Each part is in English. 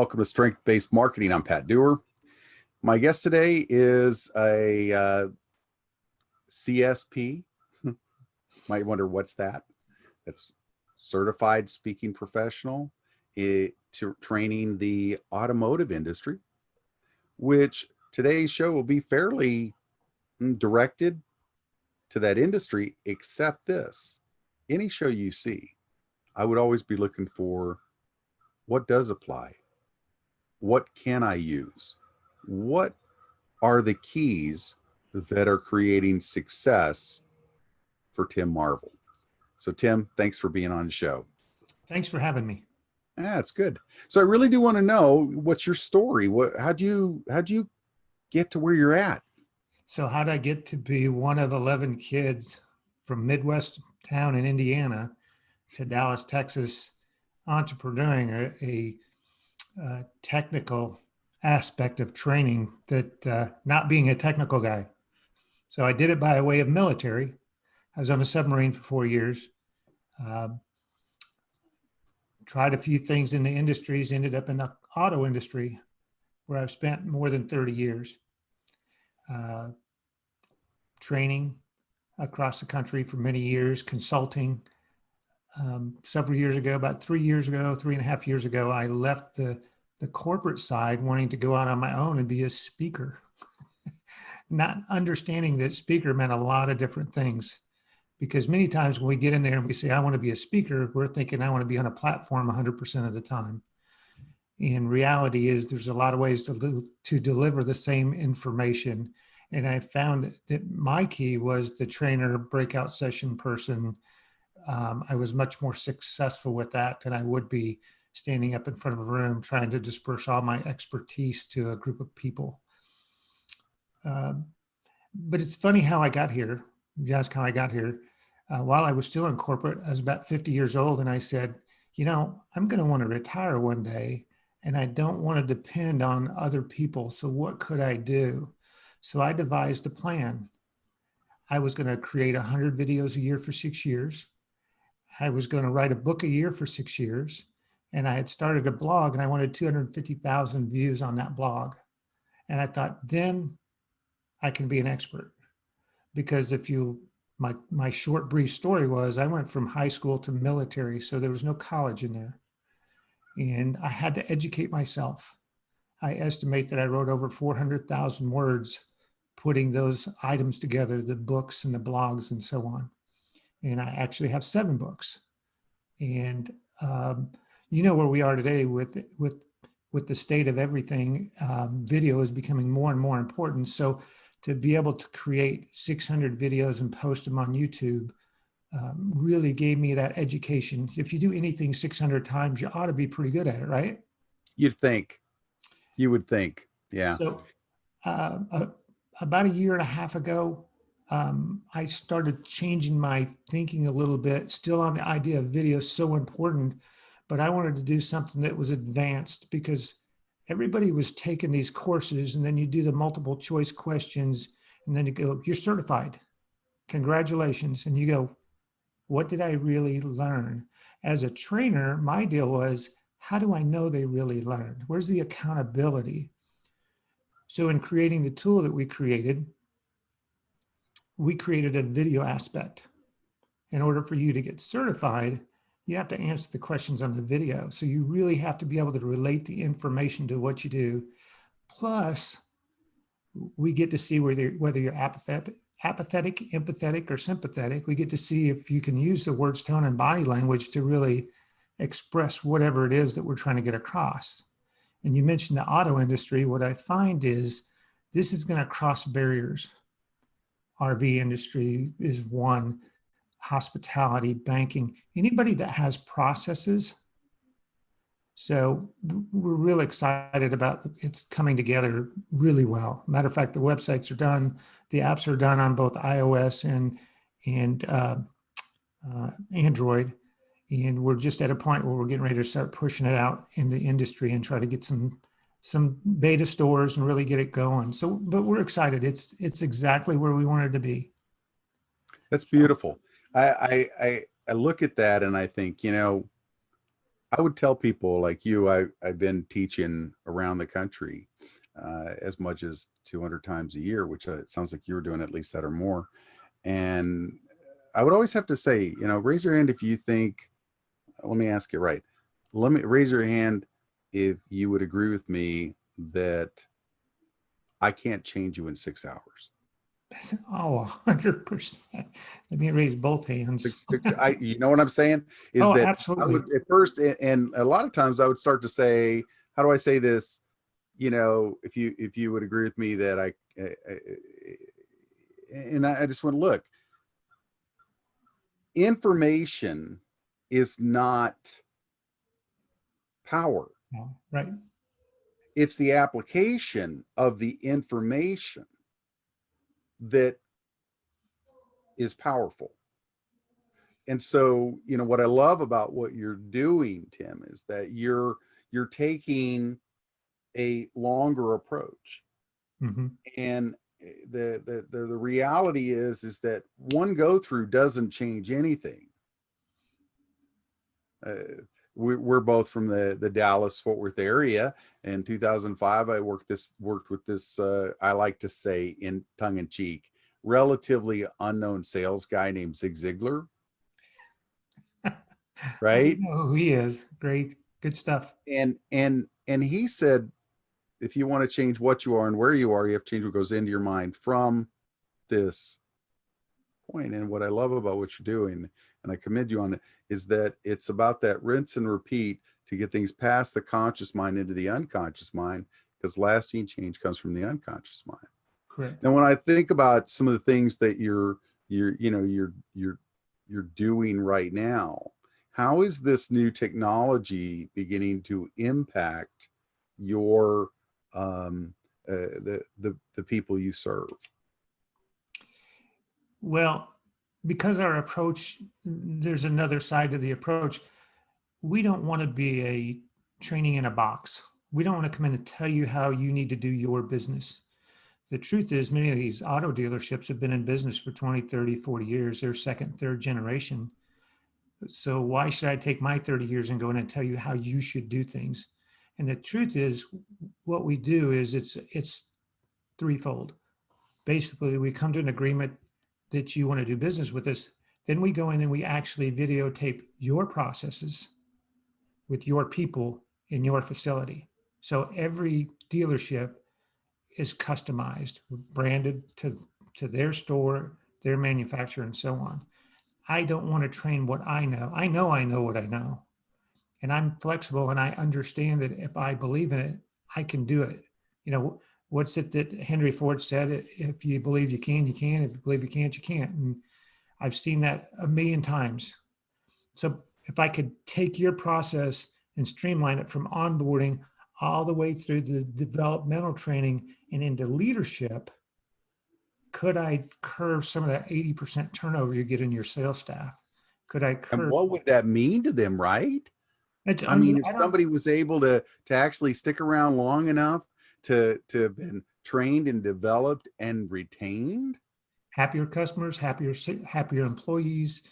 welcome to Strength-Based Marketing. I'm Pat Dewar. My guest today is a CSP. Might wonder what's that. That's Certified Speaking Professional, training the automotive industry, which today's show will be fairly directed to that industry, except this. Any show you see, I would always be looking for what does apply? What can I use? What are the keys that are creating success for Tim Marvel? So Tim, thanks for being on the show. Thanks for having me. Yeah, it's good. So I really do want to know, what's your story? How'd you get to where you're at? So how'd I get to be one of 11 kids from Midwest town in Indiana to Dallas, Texas, entrepreneuring a technical aspect of training that not being a technical guy. So I did it by way of military. I was on a submarine for 4 years. Tried a few things in the industries, ended up in the auto industry where I've spent more than 30 years. Training across the country for many years, consulting. Several years ago, about 3 years ago, 3.5 years ago, I left the corporate side wanting to go out on my own and be a speaker. Not understanding that speaker meant a lot of different things. Because many times when we get in there and we say, I want to be a speaker, we're thinking I want to be on a platform 100% of the time. In reality is there's a lot of ways to deliver the same information. And I found that my key was the trainer, breakout session person. I was much more successful with that than I would be standing up in front of a room trying to disperse all my expertise to a group of people. But it's funny how I got here. You ask how I got here. While I was still in corporate, I was about 50 years old, and I said, I'm going to want to retire one day, and I don't want to depend on other people. So what could I do? So I devised a plan. I was going to create 100 videos a year for 6 years. I was going to write a book a year for 6 years. And I had started a blog, and I wanted 250,000 views on that blog. And I thought, then I can be an expert. Because my short, brief story was I went from high school to military, so there was no college in there. And I had to educate myself. I estimate that I wrote over 400,000 words putting those items together, the books and the blogs and so on. And I actually have 7 books. And where we are today with the state of everything, video is becoming more and more important. So to be able to create 600 videos and post them on YouTube really gave me that education. If you do anything 600 times, you ought to be pretty good at it, right? You would think, yeah. So about 1.5 years ago, I started changing my thinking a little bit, still on the idea of video is so important, but I wanted to do something that was advanced because everybody was taking these courses, and then you do the multiple choice questions, and then you go, you're certified. Congratulations. And you go, what did I really learn? As a trainer, my deal was, how do I know they really learned? Where's the accountability? So in creating the tool that we created a video aspect. In order for you to get certified, you have to answer the questions on the video. So you really have to be able to relate the information to what you do. Plus, we get to see whether you're apathetic, empathetic, or sympathetic. We get to see if you can use the words, tone, and body language to really express whatever it is that we're trying to get across. And you mentioned the auto industry. What I find is this is going to cross barriers. RV industry is one. Hospitality, banking, anybody that has processes. So we're really excited about it's coming together really well. Matter of fact, the websites are done. The apps are done on both iOS and Android. And we're just at a point where we're getting ready to start pushing it out in the industry and try to get some beta stores and really get it going. So, but we're excited. It's exactly where we wanted to be. That's beautiful. I look at that and I think, I would tell people like you, I've been teaching around the country as much as 200 times a year, which it sounds like you were doing at least that or more. And I would always have to say, raise your hand if you think, let me ask it right. Let me raise your hand if you would agree with me that I can't change you in 6 hours. Oh, 100%. Let me raise both hands. You know what I'm saying? Is Oh, that I absolutely. would at first, and a lot of times I would start to say, how do I say this? If you would agree with me that and I just went, look, information is not power. Oh, right. It's the application of the information that is powerful. And so, what I love about what you're doing, Tim, is that you're taking a longer approach. Mm-hmm. And the reality is that one go through doesn't change anything. We're both from the Dallas Fort Worth area. In 2005, I worked with this. I like to say, in tongue in cheek, relatively unknown sales guy named Zig Ziglar. I Right. know who he is. Great. Good stuff. And he said, if you want to change what you are and where you are, you have to change what goes into your mind from this point. And what I love about what you're doing, and I commend you on it, is that it's about that rinse and repeat to get things past the conscious mind into the unconscious mind, because lasting change comes from the unconscious mind. Correct. Now, when I think about some of the things that you're doing right now, how is this new technology beginning to impact your the people you serve? Well, because our approach, there's another side to the approach. We don't want to be a training in a box. We don't want to come in and tell you how you need to do your business. The truth is, many of these auto dealerships have been in business for 20, 30, 40 years. They're second, third generation. So why should I take my 30 years and go in and tell you how you should do things? And the truth is, what we do is it's threefold. Basically, we come to an agreement that you want to do business with us. Then we go in and we actually videotape your processes with your people in your facility. So every dealership is customized, branded to their store, their manufacturer, and so on. I don't want to train what I know. I know what I know. And I'm flexible and I understand that if I believe in it, I can do it. What's it that Henry Ford said? If you believe you can, you can. If you believe you can't, you can't. And I've seen that a million times. So if I could take your process and streamline it from onboarding all the way through the developmental training and into leadership, could I curve some of that 80% turnover you get in your sales staff? Could I And curve? what would that mean to them, right? It's I mean, if I don't somebody was able to actually stick around long enough to have been trained and developed and retained. happier customers, happier employees.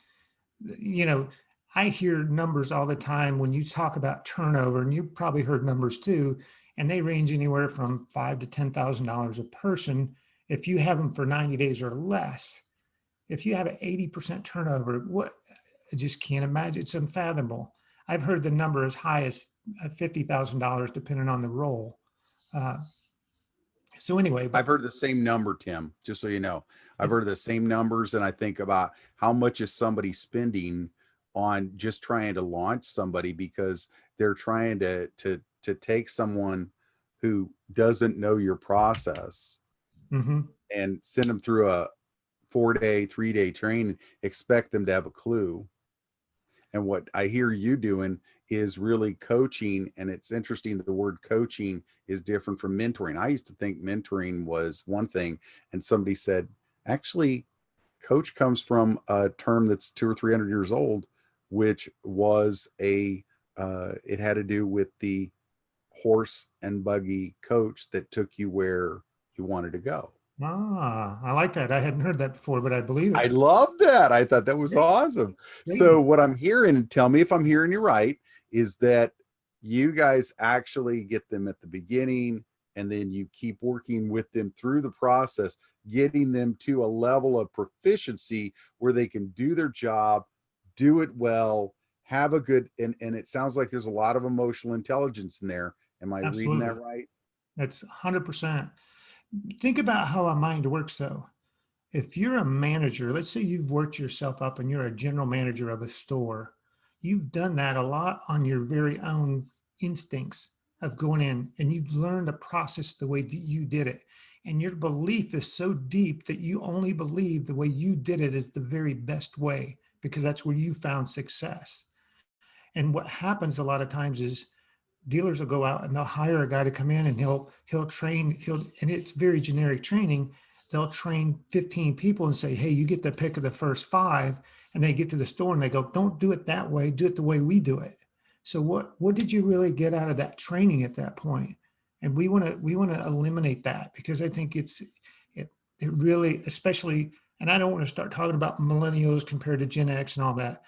You know, I hear numbers all the time when you talk about turnover, and you probably heard numbers too, and they range anywhere from $5,000 to $10,000 a person if you have them for 90 days or less. If you have an 80% turnover, what I just can't imagine. It's unfathomable. I've heard the number as high as $50,000 depending on the role. Uh, so anyway, I've but heard the same number, Tim, just so you know. I've it's heard the same numbers, and I think about how much is somebody spending on just trying to launch somebody because they're trying to take someone who doesn't know your process mm-hmm. and send them through a 4-day, 3-day training, expect them to have a clue. And what I hear you doing is really coaching. And it's interesting that the word coaching is different from mentoring. I used to think mentoring was one thing. And somebody said, actually, coach comes from a term that's 200 or 300 years old, which was it had to do with the horse and buggy coach that took you where you wanted to go. I like that. I hadn't heard that before, but I believe I it. love that. I thought that was Great, awesome. great. So what I'm hearing, tell me if I'm hearing you right, is that you guys actually get them at the beginning, and then you keep working with them through the process, getting them to a level of proficiency where they can do their job, do it well, have a good, and it sounds like there's a lot of emotional intelligence in there. Am I reading that Absolutely. right? That's 100%. Think about how a mind works, though. If you're a manager, let's say you've worked yourself up and you're a general manager of a store, you've done that a lot on your very own instincts of going in, and you've learned a process the way that you did it. And your belief is so deep that you only believe the way you did it is the very best way because that's where you found success. And what happens a lot of times is dealers will go out and they'll hire a guy to come in and he'll train, and it's very generic training. They'll train 15 people and say, hey, you get the pick of the first five. And they get to the store and they go, don't do it that way, do it the way we do it. So what did you really get out of that training at that point? And we want to eliminate that, because I think it really, especially, and I don't want to start talking about millennials compared to Gen X and all that.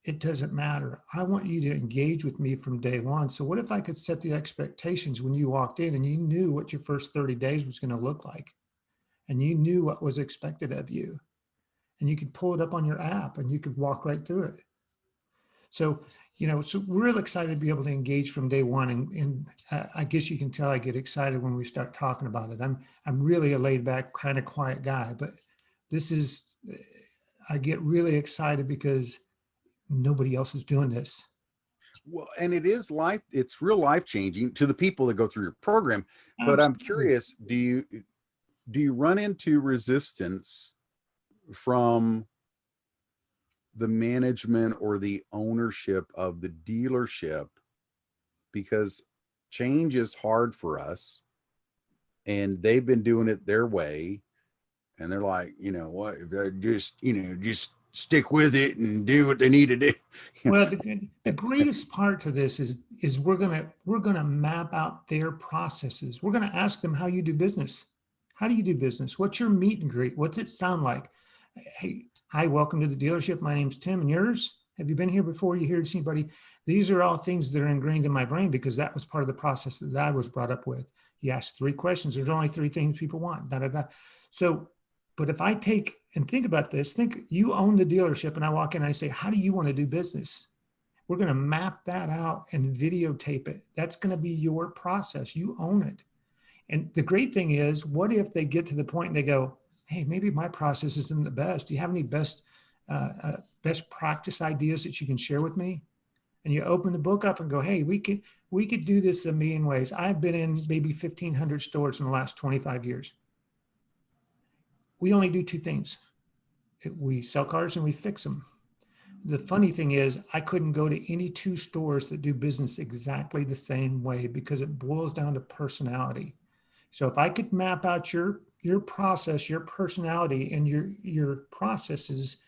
It doesn't matter. I want you to engage with me from day one. So what if I could set the expectations when you walked in and you knew what your first 30 days was going to look like, and you knew what was expected of you, and you could pull it up on your app and you could walk right through it. So, so we're real excited to be able to engage from day one. And I guess you can tell I get excited when we start talking about it. I'm really a laid back, kind of quiet guy, but this is, I get really excited because nobody else is doing this. Well, and it is life, it's real life changing to the people that go through your program. But I'm Absolutely. curious, do you run into resistance from the management or the ownership of the dealership? Because change is hard for us, and they've been doing it their way, and they're like, what, if I just stick with it and do what they need to do. Well, the greatest part to this is we're gonna map out their processes. We're gonna ask them how you do business. How do you do business? What's your meet and greet? What's it sound like? Hey, hi, welcome to the dealership. My name's Tim, and yours? Have you been here before? You here to see anybody? These are all things that are ingrained in my brain because that was part of the process that I was brought up with. You ask three questions. There's only three things people want. Da, da, da. So, but if I take and think about this, think you own the dealership, and I walk in and I say, how do you want to do business? We're going to map that out and videotape it. That's going to be your process. You own it. And the great thing is, what if they get to the point and they go, hey, maybe my process isn't the best. Do you have any best practice ideas that you can share with me? And you open the book up and go, hey, we could do this a million ways. I've been in maybe 1,500 stores in the last 25 years. We only do two things. We sell cars and we fix them. The funny thing is, I couldn't go to any two stores that do business exactly the same way because it boils down to personality. So if I could map out your process, your personality, and your processes,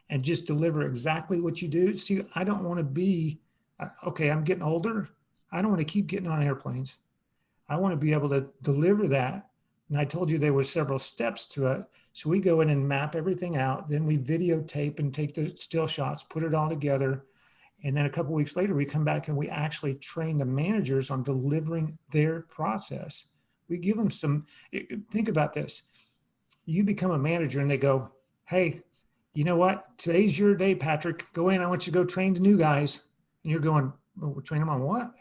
and just deliver exactly what you do. See, I don't want to be okay. I'm getting older. I don't want to keep getting on airplanes. I want to be able to deliver that. And I told you there were several steps to it. So we go in and map everything out. Then we videotape and take the still shots, put it all together. And then a couple of weeks later, we come back and we actually train the managers on delivering their process. We give them think about this. You become a manager and they go, hey, you know what? Today's your day, Patrick. Go in. I want you to go train the new guys. And you're going, well, we'll train them on what?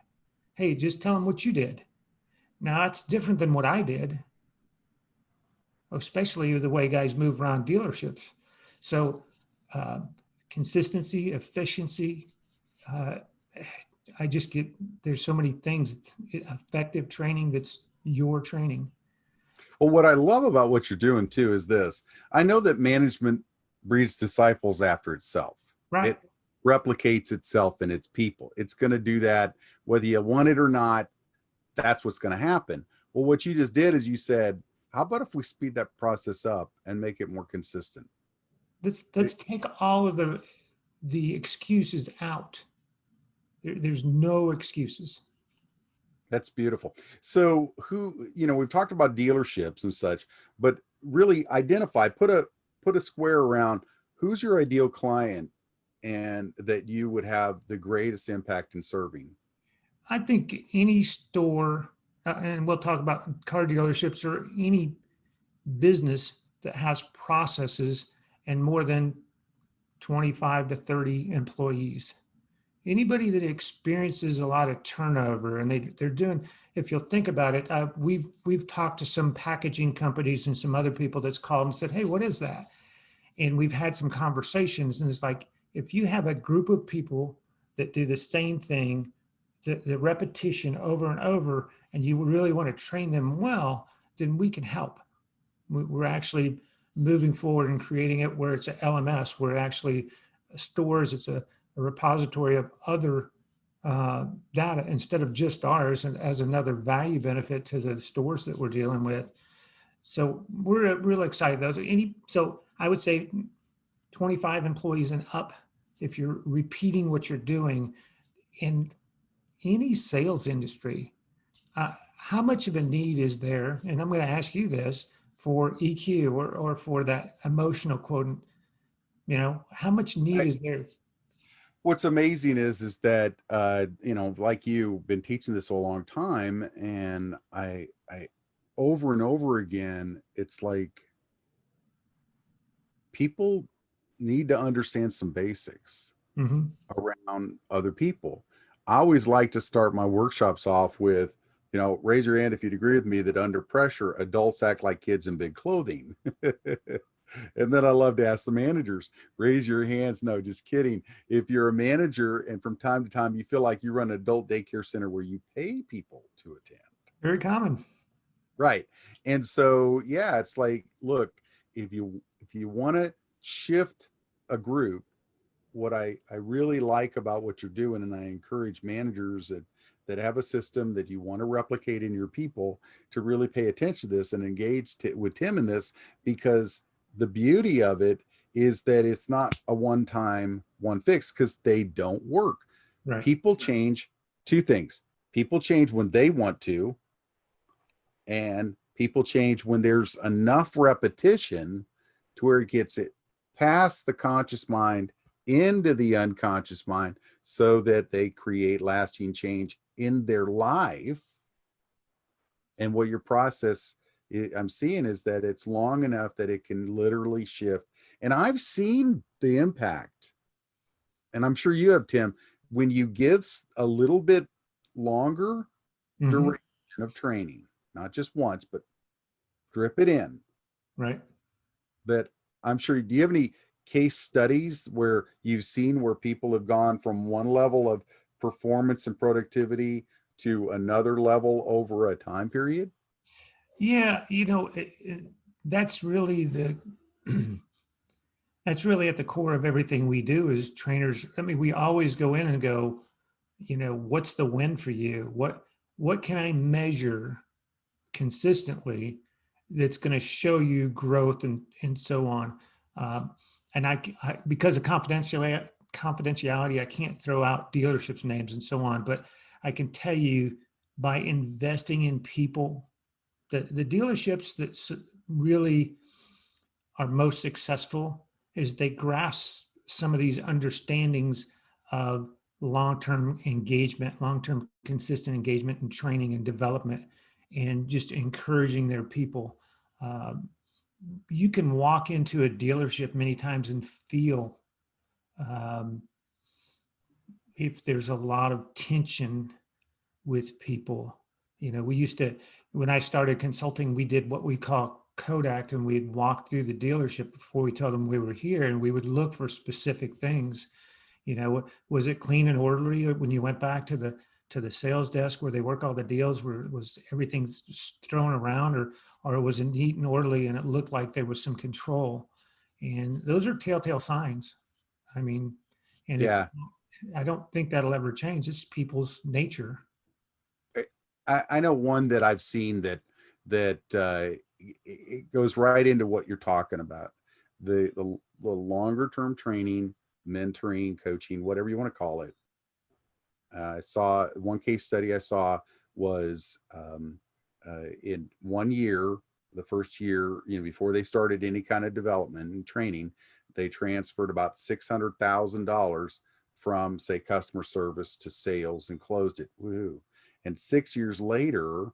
Hey, just tell them what you did. Now, it's different than what I did, especially the way guys move around dealerships. So, uh, consistency, efficiency. Uh, I just get, there's so many things, effective training that's your training. Well, what I love about what you're doing too is this. I know that management breeds disciples after itself. Right. It replicates itself in its people. It's going to do that whether you want it or not. That's what's going to happen. Well, what you just did is you said, how about if we speed that process up and make it more consistent? Let's take all of the excuses out. There's no excuses. That's beautiful. So we've talked about dealerships and such, but really identify, put a square around who's your ideal client and that you would have the greatest impact in serving? I think any store, and we'll talk about car dealerships or any business that has processes and more than 25 to 30 employees. Anybody that experiences a lot of turnover and they're doing, if you'll think about it, we've talked to some packaging companies and some other people that's called and said, hey, what is that? And we've had some conversations, and it's like, if you have a group of people that do the same thing, the repetition over and over, and you really want to train them well, then we can help. We're actually moving forward and creating it where it's a LMS, where it actually stores, it's a repository of other data instead of just ours, and as another value benefit to the stores that we're dealing with. So we're really excited. So I would say 25 employees and up, if you're repeating what you're doing in any sales industry, how much of a need is there? And I'm going to ask you this for EQ or for that emotional quotient, how much need is there? What's amazing is that like you've been teaching this a long time, and I over and over again, it's like people need to understand some basics Mm-hmm. around other people. I always like to start my workshops off with, raise your hand if you'd agree with me that under pressure, adults act like kids in big clothing. And then I love to ask the managers, raise your hands. No, just kidding. If you're a manager and from time to time you feel like you run an adult daycare center where you pay people to attend. Very common. Right. And so, yeah, it's like, look, if you want to shift a group, what I really like about what you're doing, and I encourage managers that have a system that you want to replicate in your people to really pay attention to this and engage with Tim in this, because the beauty of it is that it's not a one-time one fix, because they don't work. Right. People change. Two things: people change when they want to, and people change when there's enough repetition to where it gets it past the conscious mind into the unconscious mind, so that they create lasting change in their life. And what your process I'm seeing is that it's long enough that it can literally shift. And I've seen the impact, and I'm sure you have, Tim, when you give a little bit longer Mm-hmm. duration of training, not just once, but drip it in. Right. That I'm sure, do you have any case studies where you've seen where people have gone from one level of performance and productivity to another level over a time period? Yeah. That's really that's really at the core of everything we do as trainers. I mean, we always go in and go, what's the win for you? What can I measure consistently that's going to show you growth and so on. Um, and because of confidentiality, I can't throw out dealerships names and so on, but I can tell you by investing in people, the dealerships that really are most successful is they grasp some of these understandings of long-term engagement, long-term consistent engagement and training and development, and just encouraging their people. Um, you can walk into a dealership many times and feel um, if there's a lot of tension with people. We used to, when I started consulting, we did what we call Kodak, and we'd walk through the dealership before we told them we were here, and we would look for specific things. Was it clean and orderly when you went back to the sales desk where they work all the deals? Was everything thrown around, or was it neat and orderly and it looked like there was some control? And those are telltale signs. I mean, and Yeah. I don't think that'll ever change. It's people's nature. I know one that I've seen that it goes right into what you're talking about. The longer term training, mentoring, coaching, whatever you want to call it. I saw one case study I saw was in 1 year, the first year, before they started any kind of development and training, they transferred about $600,000 from, say, customer service to sales and closed it. Woo. And 6 years later,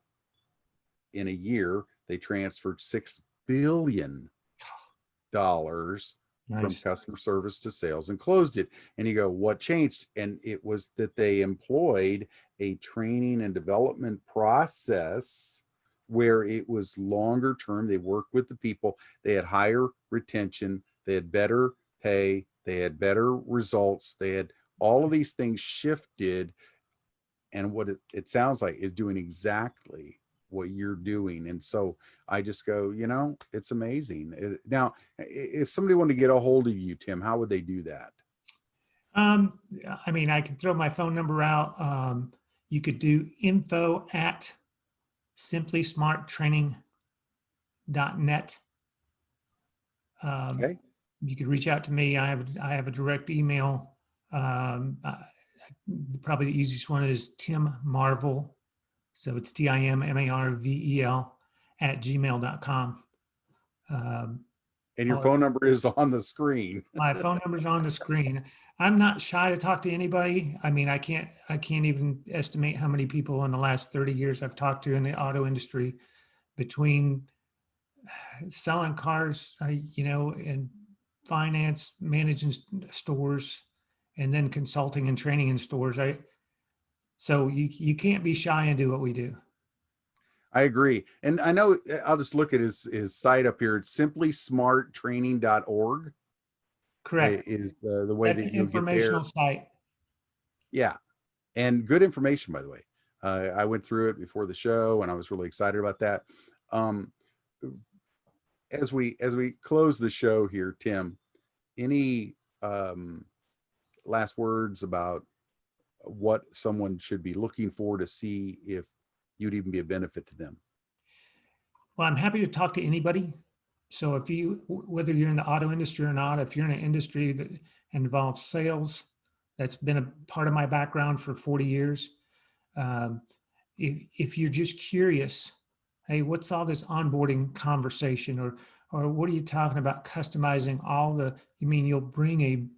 in a year, they transferred $6 billion from Nice. customer service to sales and closed it. And you go, what changed? And it was that they employed a training and development process where it was longer term. They worked with the people, they had higher retention, they had better pay, they had better results, they had all of these things shifted. And what it sounds like is doing exactly what you're doing. And so I just go, it's amazing. Now, if somebody wanted to get a hold of you, Tim, how would they do that? Um, I mean, I can throw my phone number out. You could do info@simplysmarttraining.net. Okay. You could reach out to me. I have a direct email. Probably the easiest one is Tim Marvel. So it's TIMMARVEL @gmail.com. And your phone number is on the screen. My phone number's on the screen. I'm not shy to talk to anybody. I mean, I can't even estimate how many people in the last 30 years I've talked to in the auto industry, between selling cars, and finance, managing stores, and then consulting and training in stores. So you can't be shy and do what we do. I agree. And I know, I'll just look at his site up here. It's simplysmarttraining.org Correct. is the way That's that an you'll get there. informational site. Yeah. And good information, by the way. I went through it before the show and I was really excited about that. Um, as we close the show here, Tim, any last words about what someone should be looking for to see if you'd even be a benefit to them? Well, I'm happy to talk to anybody. So whether you're in the auto industry or not, if you're in an industry that involves sales, that's been a part of my background for 40 years. Um, if you're just curious, hey, what's all this onboarding conversation, or what are you talking about customizing you mean you'll bring a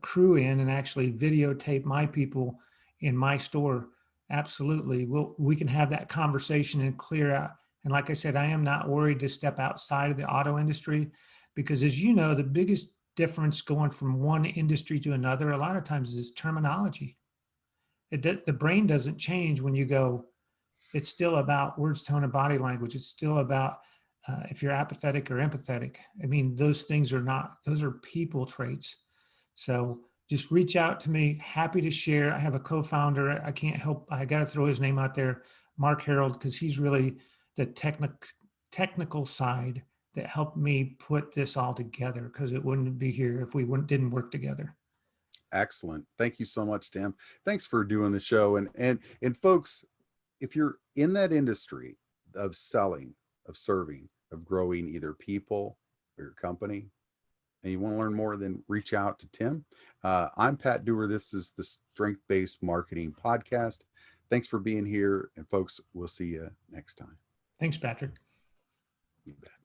crew in and actually videotape my people in my store? Absolutely. We can have that conversation and clear out. And like I said, I am not worried to step outside of the auto industry, because as you know, the biggest difference going from one industry to another, a lot of times, is terminology. The brain doesn't change when you go. It's still about words, tone, and body language. It's still about if you're apathetic or empathetic. I mean, those are people traits. So just reach out to me. Happy to share. I have a co-founder. I can't help. I got to throw his name out there, Mark Harold, because he's really the technical side that helped me put this all together, because it wouldn't be here if we didn't work together. Excellent. Thank you so much, Tim. Thanks for doing the show. And folks, if you're in that industry of selling, of serving, of growing either people or your company, and you want to learn more, then reach out to Tim. I'm Pat Dewar. This is the Strength Based Marketing Podcast. Thanks for being here. And folks, we'll see you next time. Thanks, Patrick. You bet.